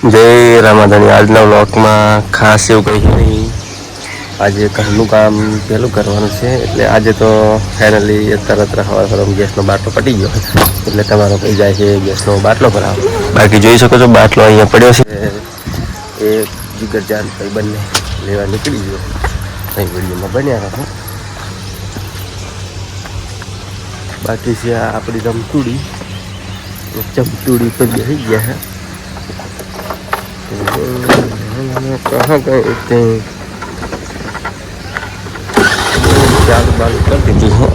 જય રામાધણી. આજના વ્લોગમાં ખાસ એવું કંઈ નહીં. આજે ઘરનું કામ પહેલું કરવાનું છે, એટલે આજે તો ફાઇનલી તરત હવા ગેસનો બાટલો પટી ગયો, એટલે તમારો કઈ જાય છે ગેસનો બાટલો ભરાવો. બાકી જોઈ શકો છો બાટલો અહીંયા પડ્યો છે, એ જીગરજાન ભાઈ બંને લેવા નીકળી ગયો. અહીં વિડીયોમાં બન્યા રહો. બાકી છે આ આપણી રમતુડી ચમતુડી પર બેસી ગયા है. कहाँ गए थे? चालू बालू कर देती है.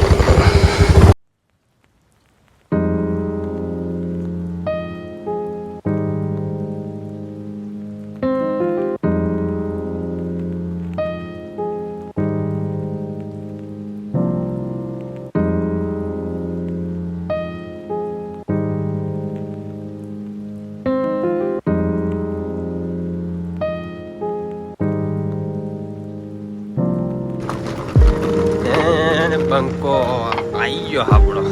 બંકો આવી ગયો આપણો.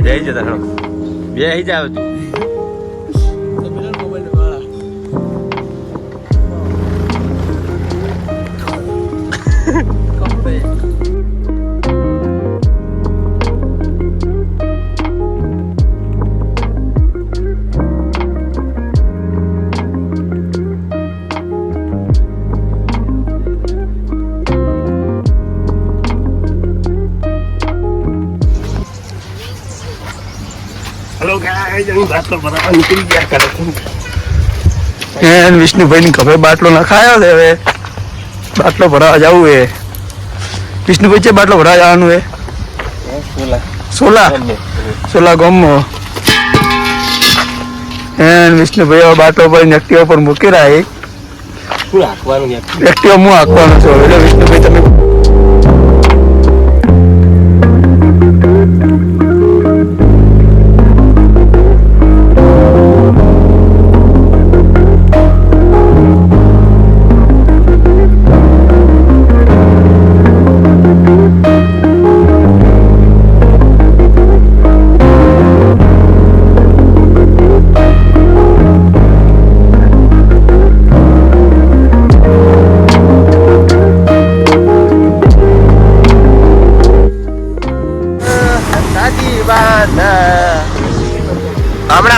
બે જતા બે જાવ તું. हेलो गाइस, हम बाटलो भरावा निकली गया करे. વિષ્ણુભાઈ ની ખભે બાટલો નખાયો છે. હવે બાટલો ભરાવા જવું હે. વિષ્ણુભાઈ છે બાટલો ભરાવા જવાનું હે સોલા ગામમાં. વિષ્ણુભાઈ બાટલો પર એક્ટિવા પર મૂકી રહ્યા. એક્ટિવા હું હાંકવાનું છું. એટલે વિષ્ણુભાઈ તમે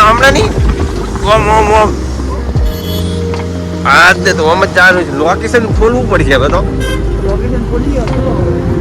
હમણાં નહીં ઓમ હા તો ઓમ જ ચાલુ છે. લોકેશન ખોલવું પડશે હવે તો. લોકેશન ખોલી